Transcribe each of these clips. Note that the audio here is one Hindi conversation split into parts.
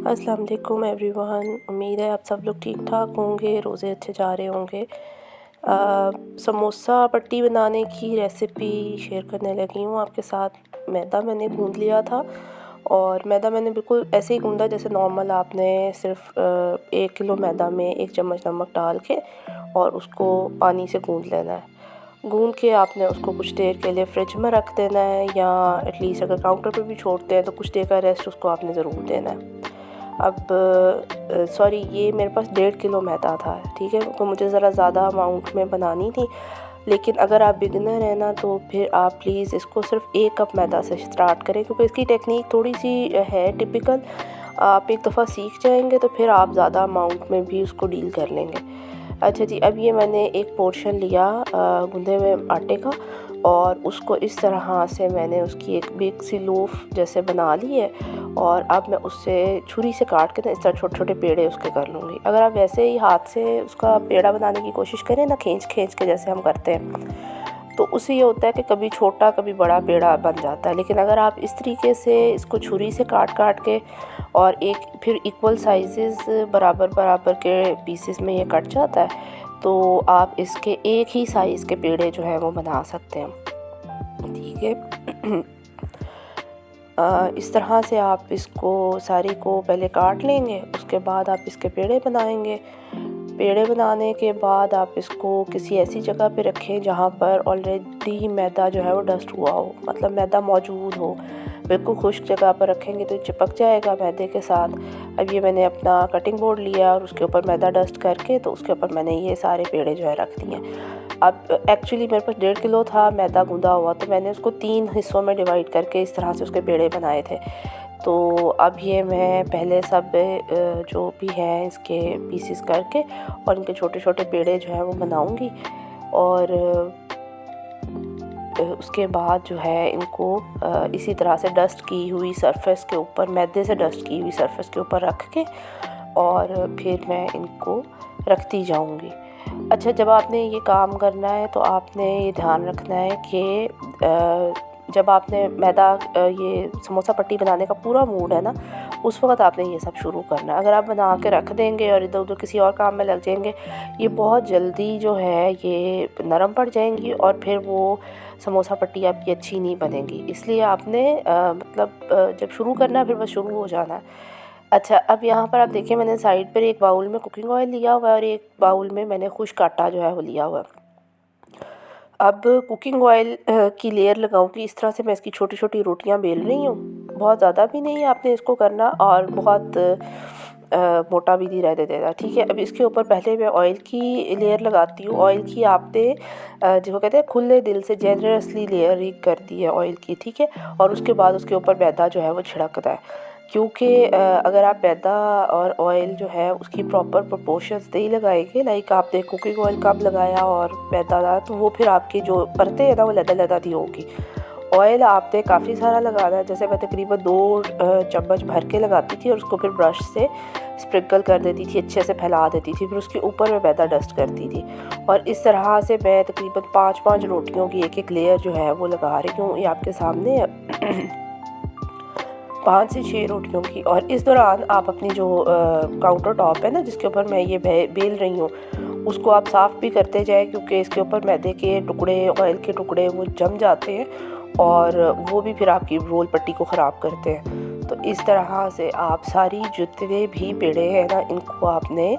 अस्सलाम वालेकुम एवरीवन। उम्मीद है आप सब लोग ठीक ठाक होंगे, रोज़े अच्छे जा रहे होंगे। समोसा पट्टी बनाने की रेसिपी शेयर करने लगी हूँ आपके साथ। मैदा मैंने गूंद लिया था और मैदा मैंने बिल्कुल ऐसे ही गूंदा जैसे नॉर्मल आपने सिर्फ 1 किलो मैदा में 1 चम्मच नमक डाल के और उसको पानी से गूंद लेना है। गूंद के आपने उसको कुछ देर के लिए फ्रिज में रख देना है, या एटलीस्ट अगर काउंटर पे भी छोड़ते हैं तो कुछ देर का रेस्ट उसको आपने ज़रूर देना है। अब सॉरी, ये मेरे पास 1.5 किलो मैदा था, ठीक है। तो मुझे ज़रा ज़्यादा अमाउंट में बनानी थी, लेकिन अगर आप बिगिनर हैं ना तो फिर आप प्लीज़ इसको सिर्फ 1 कप मैदा से स्टार्ट करें, क्योंकि इसकी टेक्निक थोड़ी सी है टिपिकल। आप एक दफ़ा सीख जाएंगे तो फिर आप ज़्यादा अमाउंट में भी उसको डील कर लेंगे। अच्छा जी, अब ये मैंने एक पोर्शन लिया गूंदे हुए आटे का, और उसको इस तरह से मैंने उसकी एक बिग सी लोफ जैसे बना ली है। और अब मैं उससे छुरी से काट के ना इस तरह छोटे छोटे पेड़े उसके कर लूँगी। अगर आप वैसे ही हाथ से उसका पेड़ा बनाने की कोशिश करें ना, खींच खींच के जैसे हम करते हैं, तो उससे ये होता है कि कभी छोटा कभी बड़ा पेड़ा बन जाता है। लेकिन अगर आप इस तरीके से इसको छुरी से काट काट के और एक फिर इक्वल साइजेस बराबर बराबर के पीसेस में ये कट जाता है, तो आप इसके एक ही साइज़ के पेड़े जो हैं वो बना सकते हैं, ठीक है। इस तरह से आप इसको सारी को पहले काट लेंगे, उसके बाद आप इसके पेड़े बनाएंगे। पेड़े बनाने के बाद आप इसको किसी ऐसी जगह पे रखें जहाँ पर ऑलरेडी मैदा जो है वो डस्ट हुआ हो, मतलब मैदा मौजूद हो। बिल्कुल खुश्क जगह पर रखेंगे तो चिपक जाएगा मैदे के साथ। अब ये मैंने अपना कटिंग बोर्ड लिया और उसके ऊपर मैदा डस्ट करके तो उसके ऊपर मैंने ये सारे पेड़े जो है रख दिए। अब एक्चुअली मेरे पास 1.5 किलो था मैदा गूंदा हुआ, तो मैंने उसको 3 हिस्सों में डिवाइड करके इस तरह से उसके पेड़े बनाए थे। तो अब ये मैं पहले सब जो भी हैं इसके पीसेस करके और इनके छोटे छोटे पेड़े जो हैं वो बनाऊंगी। और उसके बाद जो है इनको इसी तरह से डस्ट की हुई सरफेस के ऊपर, मैदे से डस्ट की हुई सरफेस के ऊपर रख के और फिर मैं इनको रखती जाऊंगी। अच्छा, जब आपने ये काम करना है तो आपने ये ध्यान रखना है कि जब आपने मैदा ये समोसा पट्टी बनाने का पूरा मूड है ना, उस वक्त आपने ये सब शुरू करना है। अगर आप बना के रख देंगे और इधर उधर किसी और काम में लग जाएंगे, ये बहुत जल्दी जो है ये नरम पड़ जाएंगी और फिर वो समोसा पट्टी आपकी अच्छी नहीं बनेगी। इसलिए आपने जब शुरू करना है फिर बस शुरू हो जाना है। अच्छा, अब यहाँ पर आप देखिए, मैंने साइड पर एक बाउल में कुकिंग ऑयल लिया हुआ है और एक बाउल में मैंने खुश्क आटा जो है वो लिया हुआ है। अब कुकिंग ऑयल की लेयर लगाऊंगी। इस तरह से मैं इसकी छोटी छोटी रोटियां बेल रही हूँ। बहुत ज़्यादा भी नहीं आपने इसको करना और बहुत मोटा भी नहीं रहने देना, ठीक है। अब इसके ऊपर पहले मैं ऑयल की लेयर लगाती हूँ। ऑयल की आपने जिसको कहते हैं खुले दिल से जेनरसली लेयरिंग करती है ऑयल की, ठीक है। और उसके बाद उसके ऊपर मैदा जो है वो छिड़कता है, क्योंकि अगर आप मैदा और ऑयल जो है उसकी प्रॉपर प्रोपोर्शंस नहीं लगाएंगे, लाइक आपने कुकिंग ऑयल कम लगाया और मैदा डाला, तो वो फिर आपकी जो परतें हैं ना वो लदा लदा दी होगी। ऑयल आपने काफ़ी सारा लगाना है, जैसे मैं तकरीबन 2 चम्मच भर के लगाती थी और उसको फिर ब्रश से स्प्रिंकल कर देती थी, अच्छे से फैला देती थी, फिर उसके ऊपर मैं मैदा डस्ट करती थी। और इस तरह से मैं तकरीबन 5-5 रोटियों की एक एक लेयर जो है वो लगा रही हूँ, ये आपके सामने है। 5 से 6 रोटियों की। और इस दौरान आप अपनी जो काउंटर टॉप है ना जिसके ऊपर मैं ये बेल रही हूँ, उसको आप साफ़ भी करते जाएं, क्योंकि इसके ऊपर मैदे के टुकड़े, ऑयल के टुकड़े वो जम जाते हैं और वो भी फिर आपकी रोल पट्टी को ख़राब करते हैं। तो इस तरह से आप सारी जितने भी पेड़े हैं ना इनको आपने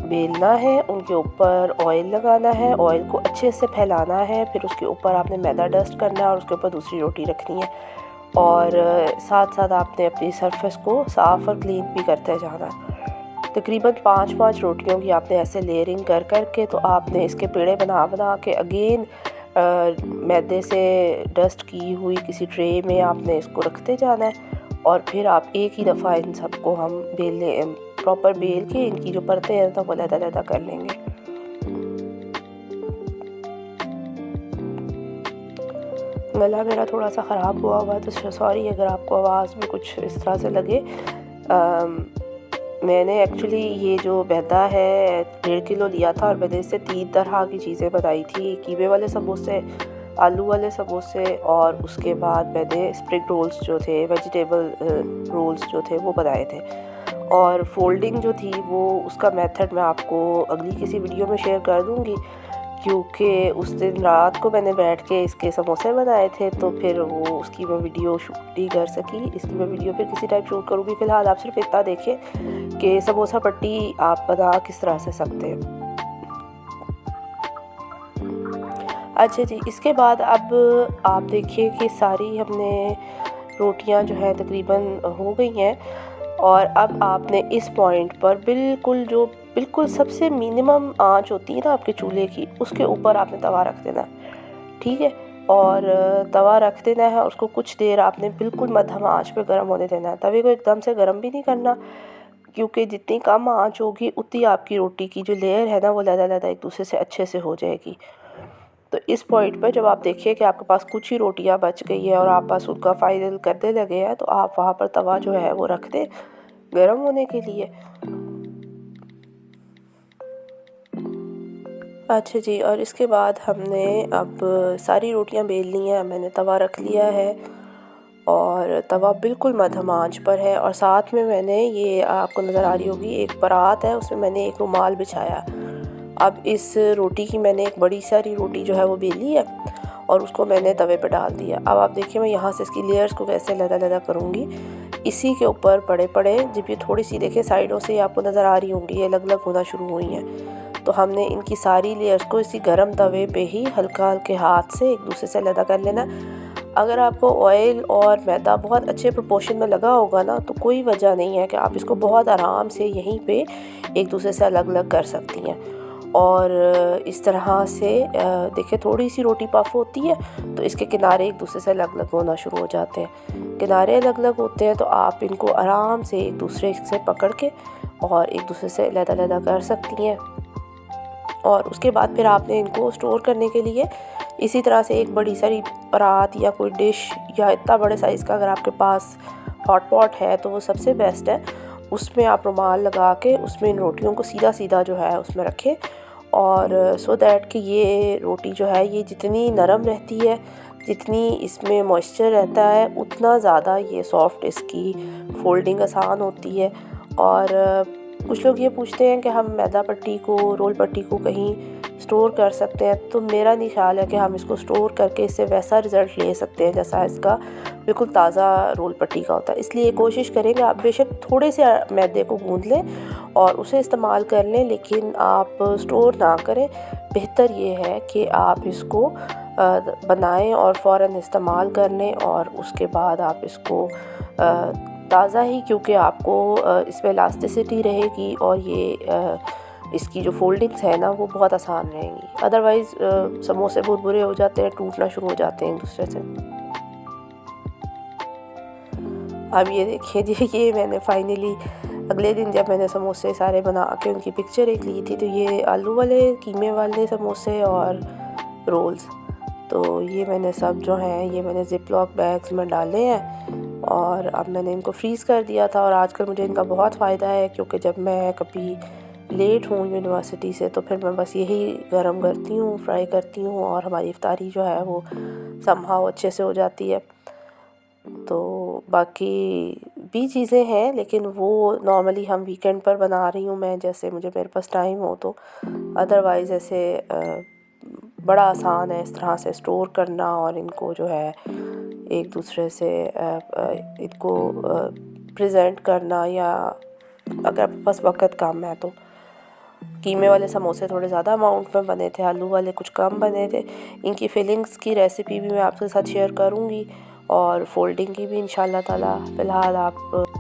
बेलना है, उनके ऊपर ऑयल लगाना है, ऑयल को अच्छे से फैलाना है, फिर उसके ऊपर आपने मैदा डस्ट करना है और उसके ऊपर दूसरी रोटी रखनी है। और साथ साथ आपने अपनी सरफेस को साफ़ और क्लीन भी करते जाना है। तकरीबन 5-5 रोटियों की आपने ऐसे लेयरिंग कर कर के तो आपने इसके पेड़े बना बना के अगेन मैदे से डस्ट की हुई किसी ट्रे में आपने इसको रखते जाना है। और फिर आप एक ही दफ़ा इन सबको हम प्रॉपर बेल के इनकी जो परतें हैं तो वो लदा कर लेंगे। गला मेरा थोड़ा सा ख़राब हुआ हुआ है तो सॉरी अगर आपको आवाज़ में कुछ इस तरह से लगे। मैंने एक्चुअली ये जो मैदा है 1.5 किलो लिया था और मैंने इससे 3 तरह की चीज़ें बनाई थी। कीमे वाले समोसे आलू वाले समोसे और उसके बाद मैंने स्प्रिंग रोल्स जो थे, वेजिटेबल रोल्स जो थे वो बनाए थे। और फोल्डिंग जो थी वो उसका मेथड मैं आपको अगली किसी वीडियो में शेयर कर दूँगी, क्योंकि उस दिन रात को मैंने बैठ के इसके समोसे बनाए थे, तो फिर वो उसकी मैं वीडियो शूट नहीं कर सकी। इसकी मैं वीडियो फिर किसी टाइम शूट करूँगी। फ़िलहाल आप सिर्फ इतना देखें कि समोसा पट्टी आप बना किस तरह से सकते हैं। अच्छा जी, इसके बाद अब आप देखिए कि सारी हमने रोटियां जो है तकरीबन हो गई हैं, और अब आपने इस पॉइंट पर बिल्कुल सबसे मिनिमम आंच होती है ना आपके चूल्हे की, उसके ऊपर आपने तवा रख देना, ठीक है। और तवा रख देना है, उसको कुछ देर आपने बिल्कुल मध्यम आंच पे गर्म होने देना है। तवे को एकदम से गर्म भी नहीं करना, क्योंकि जितनी कम आंच होगी उतनी आपकी रोटी की जो लेयर है ना वो लदा एक दूसरे से अच्छे से हो जाएगी। तो इस पॉइंट पर जब आप देखिए कि आपके पास कुछ ही रोटियां बच गई है और आप बस उनका फाइनल करने लगे हैं, तो आप वहाँ पर तवा जो है वो रख दें गर्म होने के लिए। अच्छा जी, और इसके बाद हमने अब सारी रोटियां बेल ली हैं। मैंने तवा रख लिया है और तवा बिल्कुल मध्यम आंच पर है, और साथ में मैंने ये आपको नज़र आ रही होगी एक परात है, उसमें मैंने एक रुमाल बिछाया। अब इस रोटी की मैंने एक बड़ी सारी रोटी जो है वो बेली है और उसको मैंने तवे पे डाल दिया। अब आप देखिए मैं यहाँ से इसकी लेयर्स को कैसे लदा करूँगी। इसी के ऊपर पड़े जब ये थोड़ी सी देखें साइडों से आपको नज़र आ रही होंगी, ये अलग अलग होना शुरू हुई हैं, तो हमने इनकी सारी लेयर्स को इसी गर्म तवे पे ही हल्का हल्के हाथ से एक दूसरे से लदा कर लेना। अगर आपको ऑयल और मैदा बहुत अच्छे प्रोपोर्शन में लगा होगा ना, तो कोई वजह नहीं है कि आप इसको बहुत आराम से यहीं पे एक दूसरे से अलग अलग कर सकती हैं। और इस तरह से देखिए थोड़ी सी रोटी पफ होती है तो इसके किनारे एक दूसरे से अलग अलग होना शुरू हो जाते हैं। किनारे अलग अलग होते हैं तो आप इनको आराम से एक दूसरे से पकड़ के और एक दूसरे से अलग कर सकती हैं। और उसके बाद फिर आपने इनको स्टोर करने के लिए इसी तरह से एक बड़ी सारी परात या कोई डिश, या इतना बड़े साइज़ का अगर आपके पास हॉट पॉट है तो वो सबसे बेस्ट है, उसमें आप रुमाल लगा के उसमें इन रोटियों को सीधा सीधा जो है उसमें रखें। और सो दैट कि ये रोटी जो है ये जितनी नरम रहती है, जितनी इसमें मॉइस्चर रहता है, उतना ज़्यादा ये सॉफ्ट इसकी फोल्डिंग आसान होती है। और कुछ लोग ये पूछते हैं कि हम मैदा पट्टी को, रोल पट्टी को कहीं स्टोर कर सकते हैं, तो मेरा नहीं ख्याल है कि हम इसको स्टोर करके इससे वैसा रिज़ल्ट ले सकते हैं जैसा इसका बिल्कुल ताज़ा रोल पट्टी का होता है। इसलिए कोशिश करेंगे आप बेशक थोड़े से मैदे को गूंद लें और उसे इस्तेमाल कर लें, लेकिन आप स्टोर ना करें। बेहतर ये है कि आप इसको बनाएं और फ़ौरन इस्तेमाल कर लें, और उसके बाद आप इसको ताज़ा ही, क्योंकि आपको इसमें इलास्टिसिटी रहेगी और ये इसकी जो फोल्डिंग्स है ना वो बहुत आसान रहेंगी। अदरवाइज़ समोसे बहुत बुरे हो जाते हैं, टूटना शुरू हो जाते हैं एक दूसरे से। अब ये देखिए जी, ये मैंने फाइनली अगले दिन जब मैंने समोसे सारे बना के उनकी पिक्चर एक ली थी, तो ये आलू वाले, कीमे वाले समोसे और रोल्स, तो ये मैंने सब जो हैं ये मैंने ज़िप-लॉक बैग्स में डाले हैं और अब मैंने इनको फ्रीज़ कर दिया था। और आजकल मुझे इनका बहुत फ़ायदा है, क्योंकि जब मैं कभी लेट हूँ यूनिवर्सिटी से तो फिर मैं बस यही गरम करती हूँ, फ्राई करती हूँ, और हमारी इफ्तारी जो है वो समहाउ अच्छे से हो जाती है। तो बाकी भी चीज़ें हैं, लेकिन वो नॉर्मली हम वीकेंड पर बना रही हूँ मैं, जैसे मुझे मेरे पास टाइम हो तो। अदरवाइज़ ऐसे बड़ा आसान है इस तरह से स्टोर करना और इनको जो है एक दूसरे से इनको प्रेजेंट करना, या अगर आपके पास वक्त कम है तो। कीमे वाले समोसे थोड़े ज़्यादा अमाउंट में बने थे, आलू वाले कुछ कम बने थे। इनकी फिलिंग्स की रेसिपी भी मैं आपके साथ शेयर करूँगी और फोल्डिंग की भी इंशाल्लाह ताला। फ़िलहाल आप